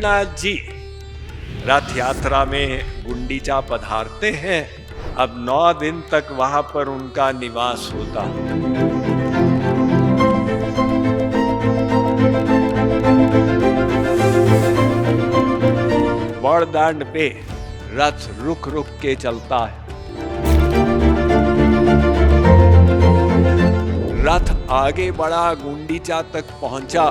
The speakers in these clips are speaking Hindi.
जगन्नाथ जी रथ यात्रा में गुंडीचा पधारते हैं। अब 9 दिन तक वहां पर उनका निवास होता। बड़दांड पे रथ रुक रुक के चलता है। रथ आगे बढ़ा, गुंडीचा तक पहुंचा।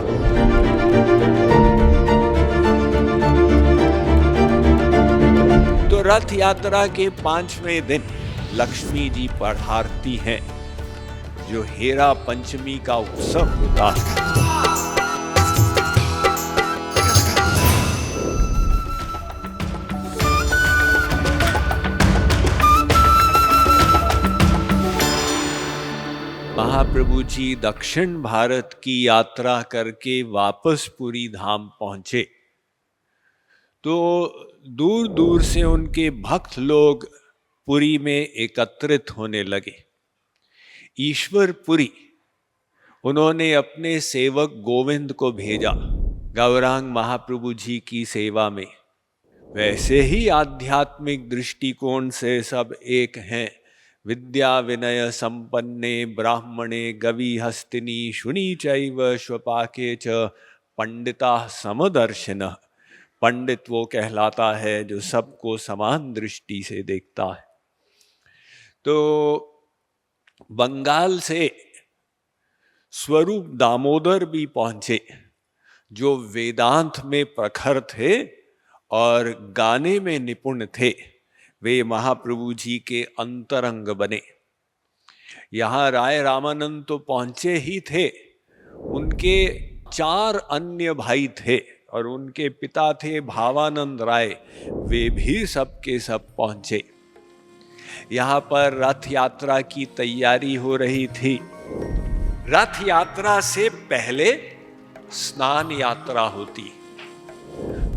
तो रथ यात्रा के 5वें दिन लक्ष्मी जी पधारती हैं, जो हेरा पंचमी का उत्सव होता है। महाप्रभु जी दक्षिण भारत की यात्रा करके वापस पुरी धाम पहुंचे तो दूर दूर से उनके भक्त लोग पुरी में एकत्रित होने लगे। ईश्वरपुरी उन्होंने अपने सेवक गोविंद को भेजा गौरांग महाप्रभु जी की सेवा में। वैसे ही आध्यात्मिक दृष्टिकोण से सब एक हैं। विद्या विनय संपन्ने ब्राह्मणे गवि हस्तिनी शुनि चैव श्वपाके च पंडिता समदर्शिन। पंडित वो कहलाता है जो सबको समान दृष्टि से देखता है। तो बंगाल से स्वरूप दामोदर भी पहुंचे, जो वेदांत में प्रखर थे और गाने में निपुण थे। वे महाप्रभु जी के अंतरंग बने। यहाँ राय रामानंद तो पहुंचे ही थे, उनके 4 अन्य भाई थे और उनके पिता थे भावानंद राय, वे भी सब के सब पहुंचे। यहाँ पर रथ यात्रा की तैयारी हो रही थी। रथ यात्रा से पहले स्नान यात्रा होती।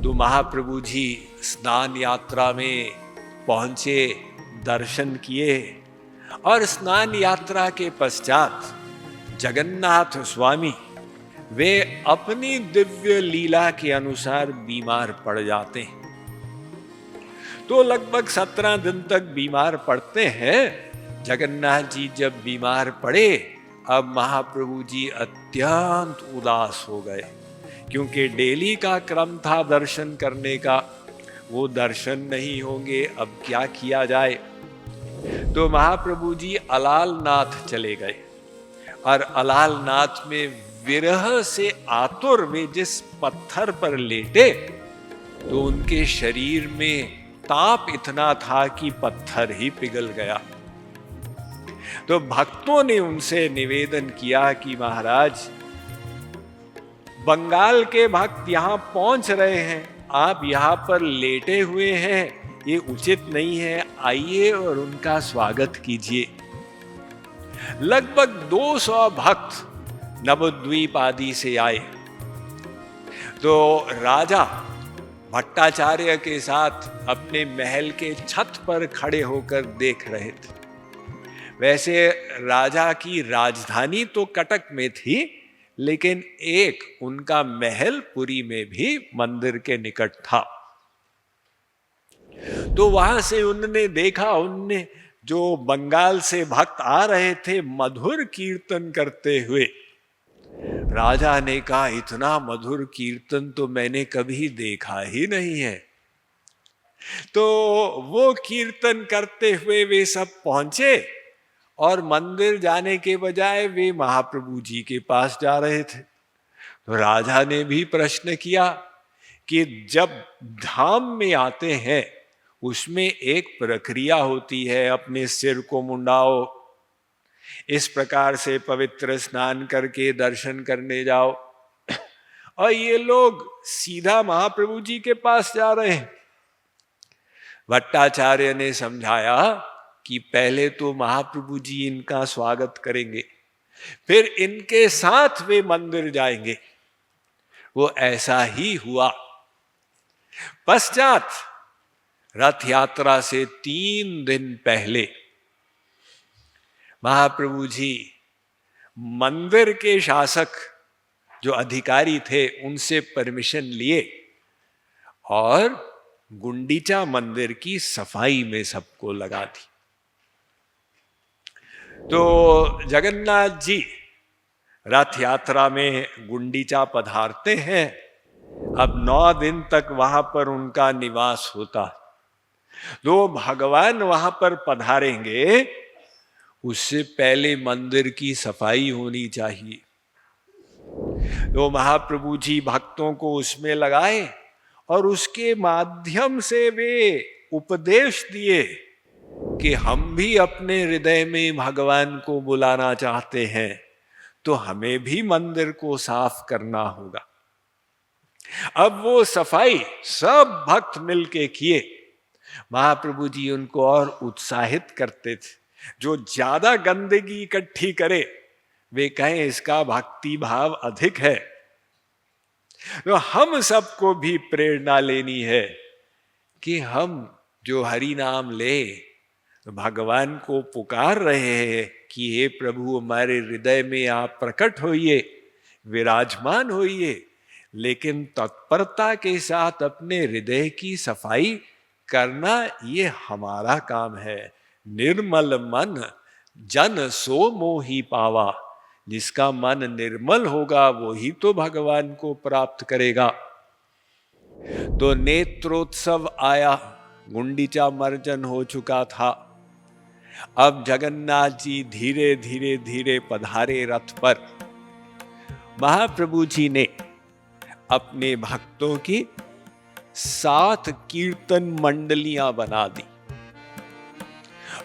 तो महाप्रभु जी स्नान यात्रा में पहुंचे, दर्शन किए और स्नान यात्रा के पश्चात जगन्नाथ स्वामी वे अपनी दिव्य लीला के अनुसार बीमार पड़ जाते हैं। तो लगभग 17 दिन तक बीमार पड़ते हैं। जगन्नाथ जी जब बीमार पड़े, अब महाप्रभु जी अत्यंत उदास हो गए, क्योंकि डेली का क्रम था दर्शन करने का, वो दर्शन नहीं होंगे, अब क्या किया जाए। तो महाप्रभु जी अलालनाथ चले गए और अलालनाथ में विरह से आतुर वे जिस पत्थर पर लेटे तो उनके शरीर में ताप इतना था कि पत्थर ही पिघल गया। तो भक्तों ने उनसे निवेदन किया कि महाराज, बंगाल के भक्त यहाँ पहुंच रहे हैं, आप यहाँ पर लेटे हुए हैं, ये उचित नहीं है, आइए और उनका स्वागत कीजिए। लगभग 200 भक्त नवद्वीप आदि से आए। तो राजा भट्टाचार्य के साथ अपने महल के छत पर खड़े होकर देख रहे थे। वैसे राजा की राजधानी तो कटक में थी, लेकिन एक उनका महल पुरी में भी मंदिर के निकट था। तो वहां से उन्होंने देखा, उनने जो बंगाल से भक्त आ रहे थे मधुर कीर्तन करते हुए। राजा ने कहा, इतना मधुर कीर्तन तो मैंने कभी देखा ही नहीं है। तो वो कीर्तन करते हुए वे सब पहुंचे और मंदिर जाने के बजाय वे महाप्रभु जी के पास जा रहे थे। तो राजा ने भी प्रश्न किया कि जब धाम में आते हैं उसमें एक प्रक्रिया होती है, अपने सिर को मुंडाओ, इस प्रकार से पवित्र स्नान करके दर्शन करने जाओ, और ये लोग सीधा महाप्रभु जी के पास जा रहे हैं। भट्टाचार्य ने समझाया कि पहले तो महाप्रभु जी इनका स्वागत करेंगे, फिर इनके साथ वे मंदिर जाएंगे। वो ऐसा ही हुआ। पश्चात रथ यात्रा से 3 दिन पहले महाप्रभु जी मंदिर के शासक जो अधिकारी थे उनसे परमिशन लिए और गुंडीचा मंदिर की सफाई में सबको लगा दी। तो जगन्नाथ जी रथ यात्रा में गुंडीचा पधारते हैं। अब 9 दिन तक वहां पर उनका निवास होता। तो भगवान वहां पर पधारेंगे, उससे पहले मंदिर की सफाई होनी चाहिए। तो महाप्रभु जी भक्तों को उसमें लगाए और उसके माध्यम से वे उपदेश दिए कि हम भी अपने हृदय में भगवान को बुलाना चाहते हैं, तो हमें भी मंदिर को साफ करना होगा। अब वो सफाई सब भक्त मिलके किए। महाप्रभु जी उनको और उत्साहित करते थे। जो ज्यादा गंदगी इकट्ठी करे वे कहें इसका भक्ति भाव अधिक है। तो हम सबको भी प्रेरणा लेनी है कि हम जो हरि नाम ले, भगवान को पुकार रहे हैं कि हे प्रभु हमारे हृदय में आप प्रकट होइए, विराजमान होइए, लेकिन तत्परता के साथ अपने हृदय की सफाई करना ये हमारा काम है। निर्मल मन जन सो मोहि पावा, जिसका मन निर्मल होगा वो ही तो भगवान को प्राप्त करेगा। तो नेत्रोत्सव आया, गुंडीचा मर्जन हो चुका था। अब जगन्नाथ जी धीरे धीरे धीरे पधारे रथ पर। महाप्रभु जी ने अपने भक्तों की 7 कीर्तन मंडलियां बना दी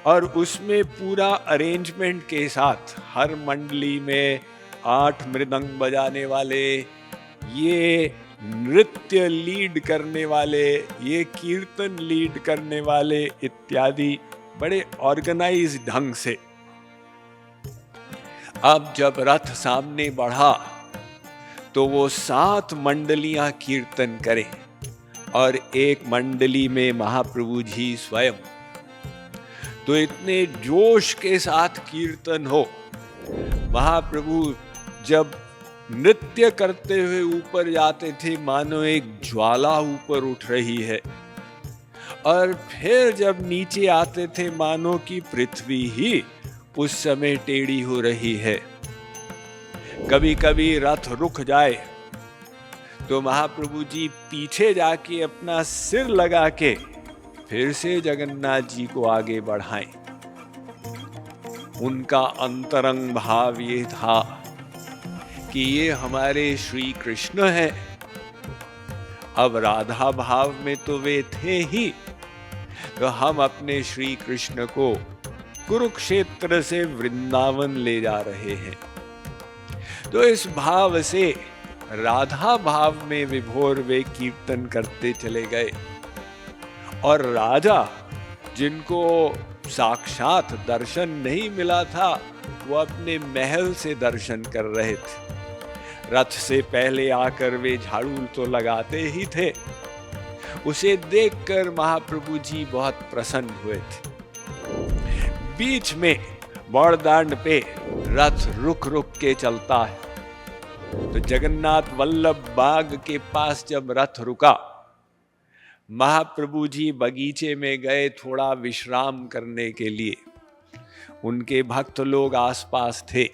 और उसमें पूरा अरेंजमेंट के साथ हर मंडली में 8 मृदंग बजाने वाले, ये नृत्य लीड करने वाले, ये कीर्तन लीड करने वाले इत्यादि बड़े ऑर्गेनाइज ढंग से। अब जब रथ सामने बढ़ा तो वो 7 मंडलियां कीर्तन करें और एक मंडली में महाप्रभु जी स्वयं। तो इतने जोश के साथ कीर्तन हो। महाप्रभु जब नृत्य करते हुए ऊपर जाते थे मानो एक ज्वाला ऊपर उठ रही है, और फिर जब नीचे आते थे मानो कि पृथ्वी ही उस समय टेढ़ी हो रही है। कभी कभी रथ रुक जाए तो महाप्रभु जी पीछे जाके अपना सिर लगा के फिर से जगन्नाथ जी को आगे बढ़ाएं। उनका अंतरंग भाव ये था कि ये हमारे श्री कृष्ण हैं। अब राधा भाव में तो वे थे ही, तो हम अपने श्री कृष्ण को कुरुक्षेत्र से वृंदावन ले जा रहे हैं। तो इस भाव से राधा भाव में विभोर वे कीर्तन करते चले गए। और राजा जिनको साक्षात दर्शन नहीं मिला था, वो अपने महल से दर्शन कर रहे थे। रथ से पहले आकर वे झाड़ू तो लगाते ही थे। उसे देखकर महाप्रभु जी बहुत प्रसन्न हुए थे। बीच में बड़दांड पे रथ रुक रुक के चलता है। तो जगन्नाथ वल्लभ बाग के पास जब रथ रुका, महाप्रभु जी बगीचे में गए थोड़ा विश्राम करने के लिए। उनके भक्त लोग आसपास थे।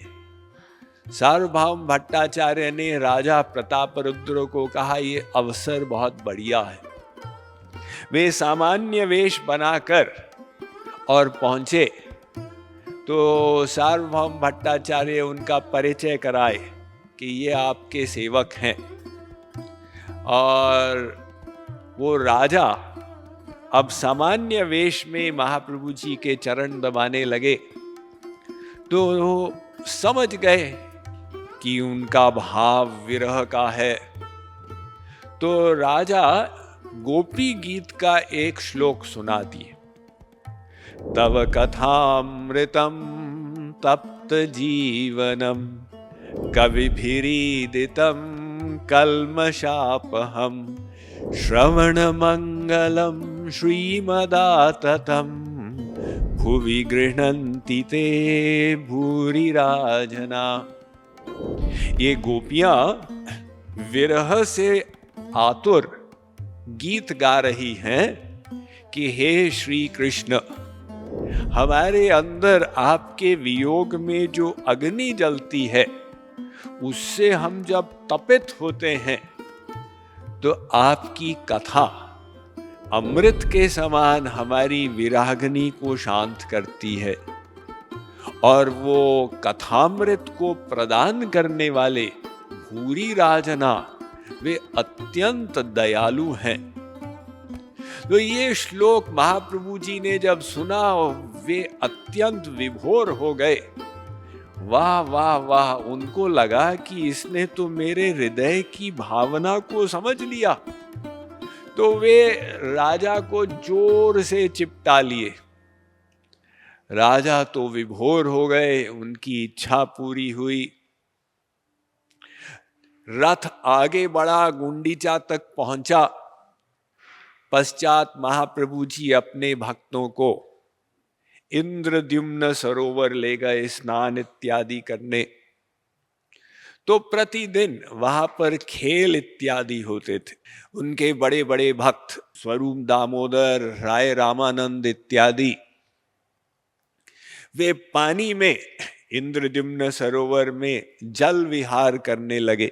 सार्वभौम भट्टाचार्य ने राजा प्रतापरुद्र को कहा, ये अवसर बहुत बढ़िया है। वे सामान्य वेश बनाकर और पहुंचे तो सार्वभौम भट्टाचार्य उनका परिचय कराए कि ये आपके सेवक हैं। और वो राजा अब सामान्य वेश में महाप्रभु जी के चरण दबाने लगे तो वो समझ गए कि उनका भाव विरह का है। तो राजा गोपी गीत का एक श्लोक सुना दिए। तव कथामृतम तप्त जीवनम कविभिरीदितं कल्मषापहं श्रवण मंगलम श्रीमदाततं भुवि गृह्णन्ति ते भूरिराजना। ये गोपियां विरह से आतुर गीत गा रही हैं कि हे श्री कृष्ण, हमारे अंदर आपके वियोग में जो अग्नि जलती है उससे हम जब तपित होते हैं तो आपकी कथा अमृत के समान हमारी विरागनी को शांत करती है, और वो कथामृत को प्रदान करने वाले भूरी राजना वे अत्यंत दयालु हैं। तो ये श्लोक महाप्रभु जी ने जब सुना वे अत्यंत विभोर हो गए। वाह वाह वाह, उनको लगा कि इसने तो मेरे हृदय की भावना को समझ लिया। तो वे राजा को जोर से चिपटा लिए। राजा तो विभोर हो गए, उनकी इच्छा पूरी हुई। रथ आगे बढ़ा, गुंडीचा तक पहुंचा। पश्चात महाप्रभु जी अपने भक्तों को इंद्रद्युम्न सरोवर ले गए स्नान इत्यादि करने। तो प्रतिदिन वहां पर खेल इत्यादि होते थे। उनके बड़े बड़े भक्त स्वरूप दामोदर, राय रामानंद इत्यादि वे पानी में इंद्रद्युम्न सरोवर में जल विहार करने लगे।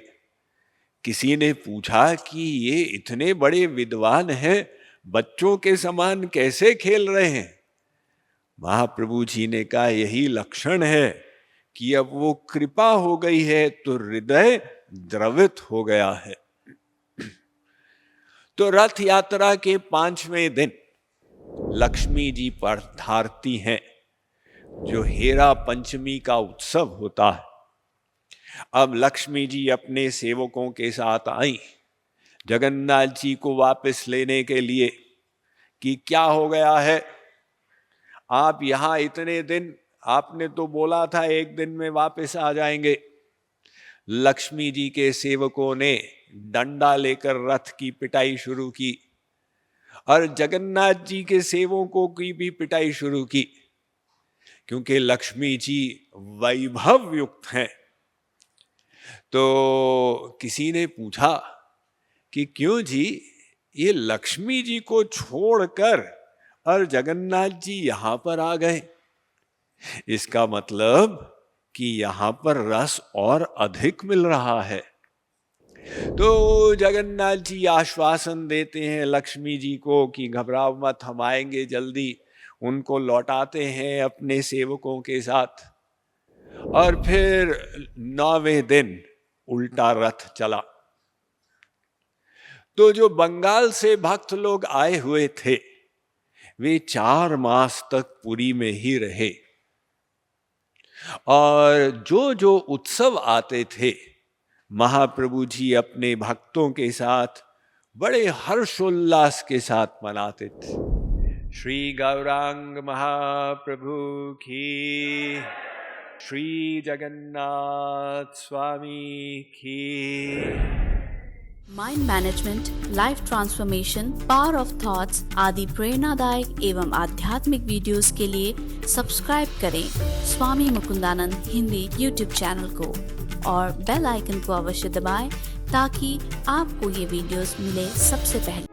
किसी ने पूछा कि ये इतने बड़े विद्वान हैं, बच्चों के समान कैसे खेल रहे हैं? महाप्रभु जी ने कहा यही लक्षण है कि अब वो कृपा हो गई है तो हृदय द्रवित हो गया है। तो रथ यात्रा के 5वें दिन लक्ष्मी जी पधारती हैं, जो हेरा पंचमी का उत्सव होता है। अब लक्ष्मी जी अपने सेवकों के साथ आई जगन्नाथ जी को वापस लेने के लिए कि क्या हो गया है, आप यहां इतने दिन, आपने तो बोला था एक दिन में वापस आ जाएंगे। लक्ष्मी जी के सेवकों ने डंडा लेकर रथ की पिटाई शुरू की और जगन्नाथ जी के सेवकों की भी पिटाई शुरू की, क्योंकि लक्ष्मी जी वैभव युक्त हैं। तो किसी ने पूछा कि क्यों जी, ये लक्ष्मी जी को छोड़कर और जगन्नाथ जी यहां पर आ गए? इसका मतलब कि यहां पर रस और अधिक मिल रहा है। तो जगन्नाथ जी आश्वासन देते हैं लक्ष्मी जी को कि घबराओ मत, हम आएंगे जल्दी। उनको लौटाते हैं अपने सेवकों के साथ। और फिर 9वें दिन उल्टा रथ चला। तो जो बंगाल से भक्त लोग आए हुए थे वे 4 मास तक पुरी में ही रहे, और जो जो उत्सव आते थे महाप्रभु जी अपने भक्तों के साथ बड़े हर्षोल्लास के साथ मनाते थे। श्री गौरांग महाप्रभु की, श्री जगन्नाथ स्वामी की। Mind management, life transformation, power of thoughts आदि प्रेरणादायक एवं आध्यात्मिक वीडियोस के लिए सब्सक्राइब करें स्वामी मुकुंदानंद हिंदी यूट्यूब चैनल को और बेल आइकन को अवश्य दबाएं ताकि आपको ये वीडियोस मिले सबसे पहले।